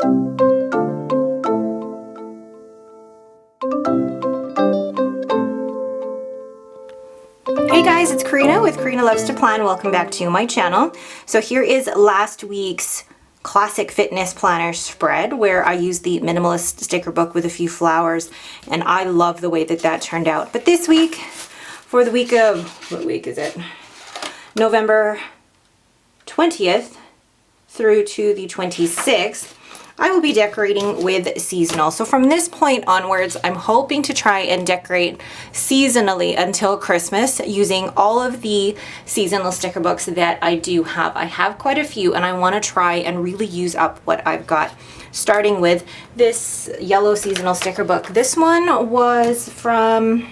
Hey guys, it's Karina with Karina Loves to Plan. Welcome back to my channel. So here is last week's classic fitness planner spread where I used the minimalist sticker book with a few flowers, and I love the way that that turned out. But this week, for the week of, what week is it? November 20th through to the 26th, I will be decorating with seasonal. So from this point onwards, I'm hoping to try and decorate seasonally until Christmas using all of the seasonal sticker books that I do have. I have quite a few and I want to try and really use up what I've got. Starting with this yellow seasonal sticker book. This one was from,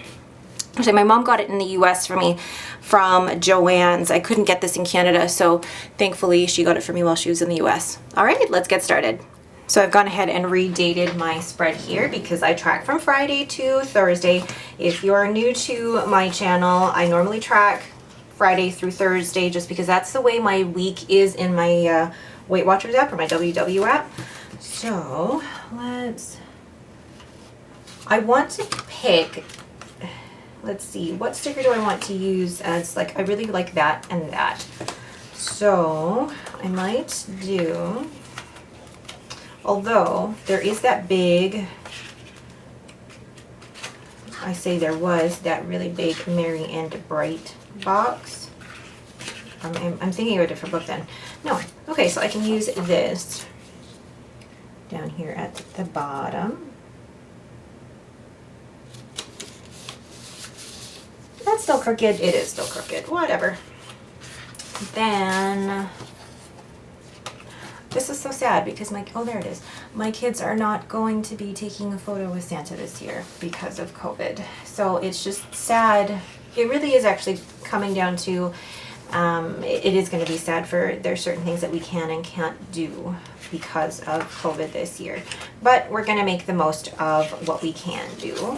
actually my mom got it in the US for me from Joann's. I couldn't get this in Canada, so thankfully she got it for me while she was in the US. All right, let's get started. So I've gone ahead and redated my spread here because I track from Friday to Thursday. If you're new to my channel, I normally track Friday through Thursday just because that's the way my week is in my Weight Watchers app or my WW app. So I want to pick, let's see, what sticker do I want to use as, like, I really like that and that. So I might do, although there is that big, I say there was that really big Merry and Bright box. I'm thinking of a different book then. No, okay, so I can use this down here at the bottom. That's still crooked. It is still crooked. Whatever. Then this is so sad because there it is. My kids are not going to be taking a photo with Santa this year because of COVID. So it's just sad. It really is actually coming down to, it is going to be sad for, there's certain things that we can and can't do because of COVID this year. But we're going to make the most of what we can do.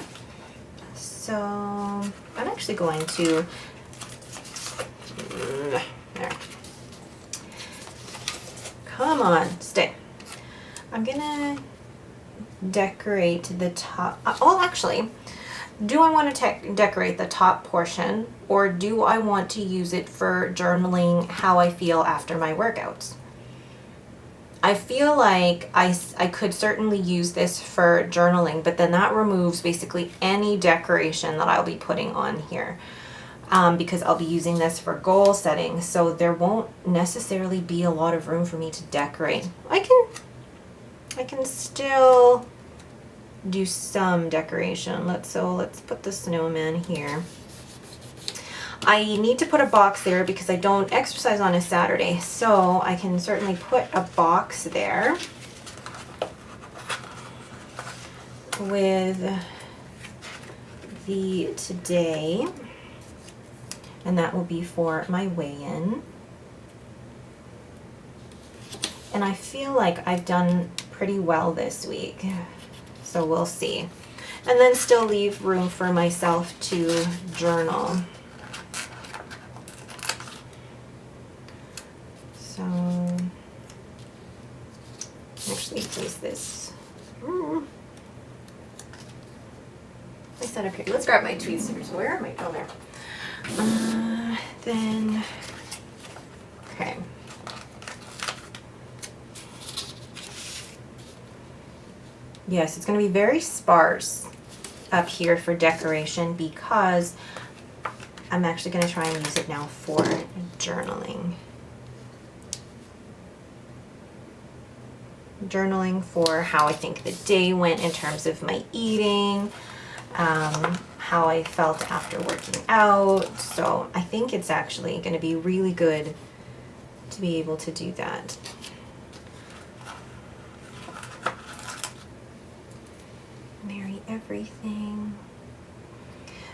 So I'm actually going to, there. Come on, stay. I'm gonna decorate the top. Oh, actually, do I want to decorate the top portion, or do I want to use it for journaling how I feel after my workouts? I feel like I could certainly use this for journaling, but then that removes basically any decoration that I'll be putting on here. Because I'll be using this for goal setting, so there won't necessarily be a lot of room for me to decorate. I can still do some decoration. Let's put the snowman here. I need to put a box there because I don't exercise on a Saturday, so I can certainly put a box there with the today. And that will be for my weigh-in. And I feel like I've done pretty well this week, so we'll see. And then still leave room for myself to journal. So, actually place this. I set up here. Let's grab my tweed stickers. Where am I? Oh, there. Then, okay. Yes, it's going to be very sparse up here for decoration because I'm actually going to try and use it now for journaling. Journaling for how I think the day went in terms of my eating, how I felt after working out. So I think it's actually going to be really good to be able to do that. Marry everything.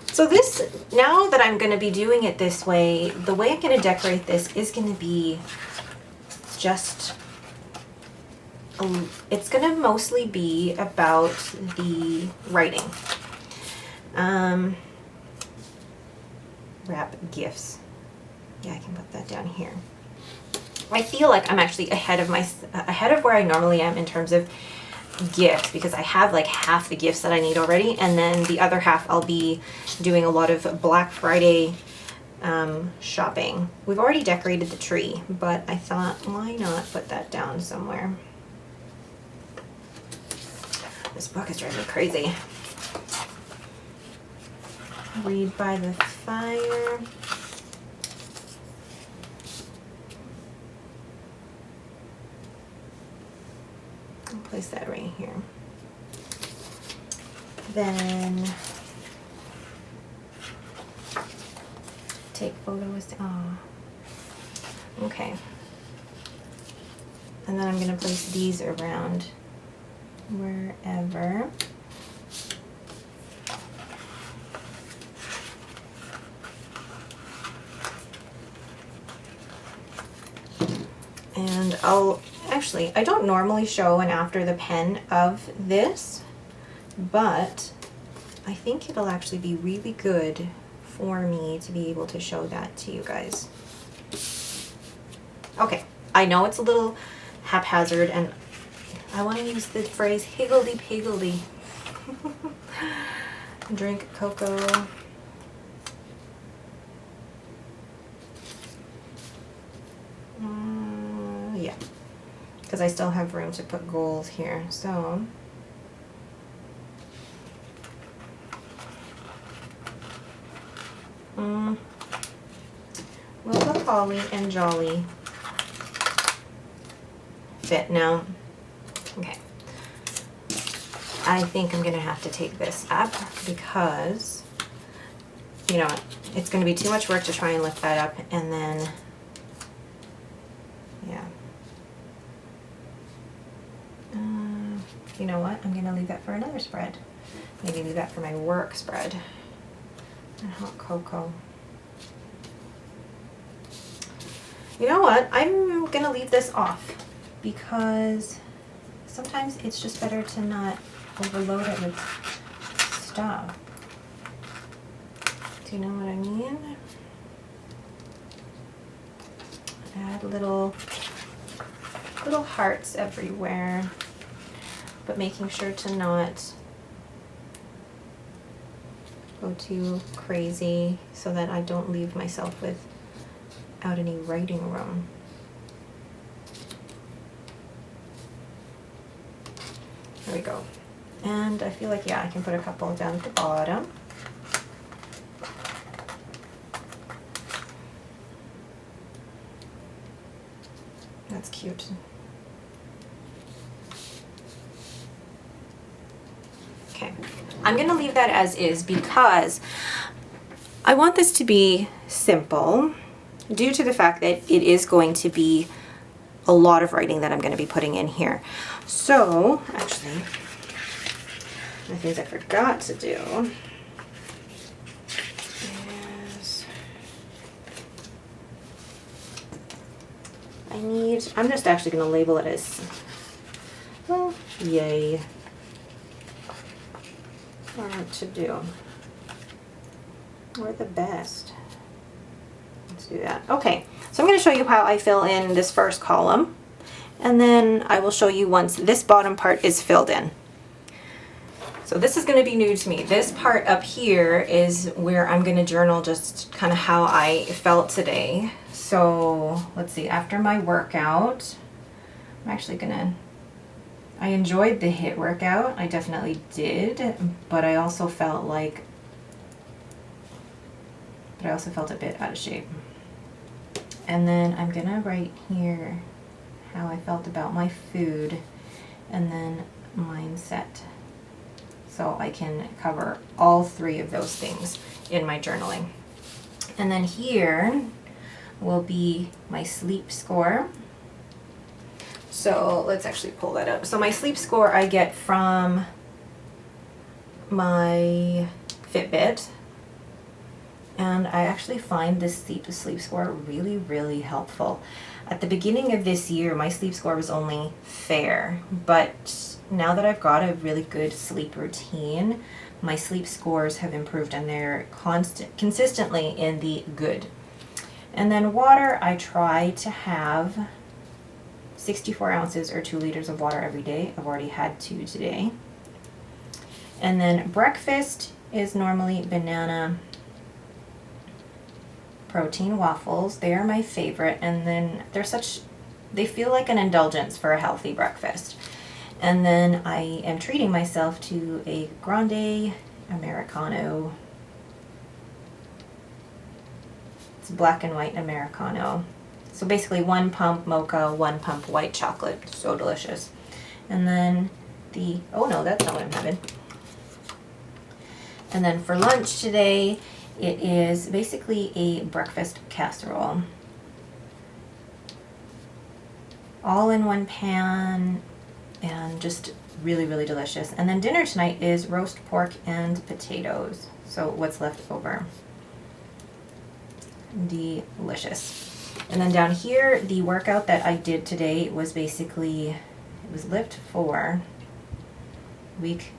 So this, now that I'm going to be doing it this way, the way I'm going to decorate this is going to be just, it's going to mostly be about the writing. Wrap gifts. Yeah, I can put that down here. I feel like I'm actually ahead of where I normally am in terms of gifts, because I have like half the gifts that I need already, and then the other half I'll be doing a lot of Black Friday shopping. We've already decorated the tree, but I thought, why not put that down somewhere? This book is driving me crazy. Read by the Fire. I'll place that right here. Then take photos. Oh, okay. And then I'm going to place these around wherever. And I don't normally show an after the pen of this, but I think it'll actually be really good for me to be able to show that to you guys. Okay, I know it's a little haphazard, and I want to use the phrase higgledy-piggledy. Drink cocoa. Yeah, because I still have room to put gold here, so will the holly and jolly fit now? Okay, I think I'm gonna have to take this up because, you know, it's gonna be too much work to try and lift that up, and then yeah. You know what? I'm going to leave that for another spread. Maybe leave that for my work spread. And hot cocoa. You know what? I'm going to leave this off because sometimes it's just better to not overload it with stuff. Do you know what I mean? Add little hearts everywhere, but making sure to not go too crazy so that I don't leave myself without any writing room. There we go. And I feel like, yeah, I can put a couple down at the bottom. That's cute. Okay, I'm gonna leave that as is because I want this to be simple due to the fact that it is going to be a lot of writing that I'm going to be putting in here. So, actually, the things I forgot to do is I'm just actually going to label it as, well, yay. What to do. We're the best. Let's do that. Okay, so I'm going to show you how I fill in this first column, and then I will show you once this bottom part is filled in. So this is going to be new to me. This part up here is where I'm going to journal just kind of how I felt today. So let's see, after my workout, I'm actually going to, I enjoyed the HIIT workout. I definitely did, but I also felt like, a bit out of shape. And then I'm going to write here how I felt about my food and then mindset. So I can cover all three of those things in my journaling. And then here will be my sleep score. So let's actually pull that up. So my sleep score I get from my Fitbit. And I actually find this sleep score really, really helpful. At the beginning of this year, my sleep score was only fair, but now that I've got a really good sleep routine, my sleep scores have improved and they're consistently in the good. And then water, I try to have 64 ounces or 2 liters of water every day. I've already had 2 today. And then breakfast is normally banana protein waffles. They are my favorite, and then they feel like an indulgence for a healthy breakfast. And then I am treating myself to a grande Americano. It's black and white Americano. So basically 1 pump mocha, 1 pump white chocolate. So delicious. And then oh no, that's not what I'm having. And then for lunch today, it is basically a breakfast casserole. All in one pan and just really, really delicious. And then dinner tonight is roast pork and potatoes. So what's left over. Delicious. And then down here, the workout that I did today was basically, it was lift 4, week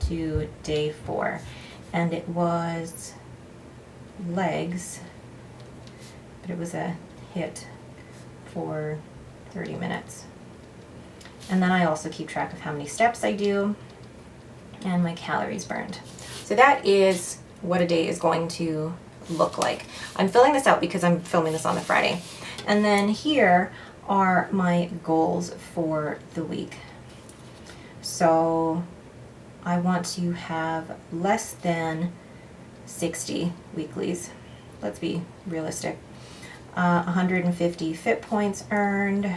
2, day 4. And it was legs, but it was a HIIT for 30 minutes. And then I also keep track of how many steps I do and my calories burned. So that is what a day is going to look like. I'm filling this out because I'm filming this on the Friday. And then here are my goals for the week. So I want to have less than 60 weeklies. Let's be realistic. 150 fit points earned,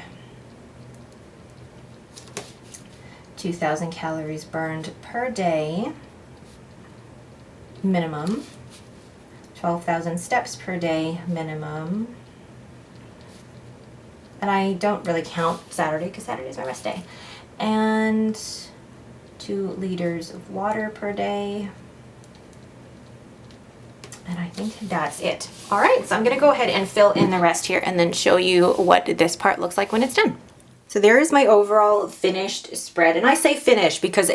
2,000 calories burned per day minimum, 12,000 steps per day minimum, and I don't really count Saturday because Saturday is my rest day, and 2 liters of water per day. And I think that's it. All right, so I'm gonna go ahead and fill in the rest here and then show you what this part looks like when it's done. So there is my overall finished spread. And I say finished because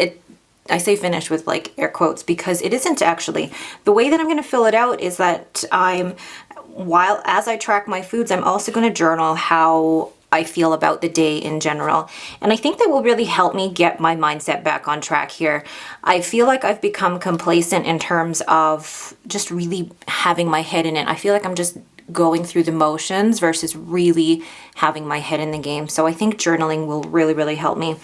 I say finished with like air quotes because it isn't actually. The way that I'm gonna fill it out is that as I track my foods, I'm also gonna journal how I feel about the day in general. And I think that will really help me get my mindset back on track here. I feel like I've become complacent in terms of just really having my head in it. I feel like I'm just going through the motions versus really having my head in the game. So I think journaling will really, really help me.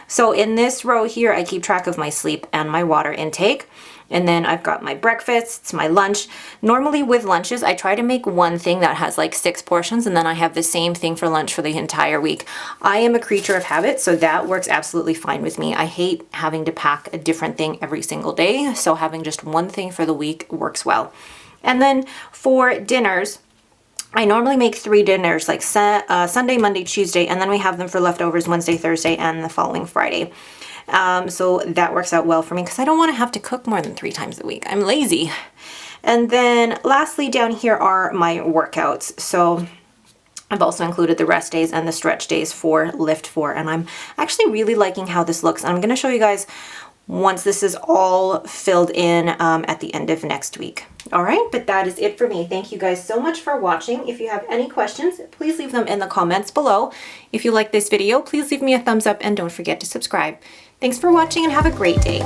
So in this row here, I keep track of my sleep and my water intake. And then I've got my breakfasts, my lunch. Normally with lunches, I try to make one thing that has like 6 portions, and then I have the same thing for lunch for the entire week. I am a creature of habit, so that works absolutely fine with me. I hate having to pack a different thing every single day, so having just one thing for the week works well. And then for dinners, I normally make 3 dinners, like Sunday, Monday, Tuesday, and then we have them for leftovers Wednesday, Thursday, and the following Friday. So that works out well for me because I don't want to have to cook more than 3 times a week. I'm lazy. And then lastly, down here are my workouts. So I've also included the rest days and the stretch days for lift 4, and I'm actually really liking how this looks. And I'm going to show you guys once this is all filled in at the end of next week. All right, but that is it for me. Thank you guys so much for watching. If you have any questions, please leave them in the comments below. If you like this video, please leave me a thumbs up and don't forget to subscribe. Thanks for watching and have a great day.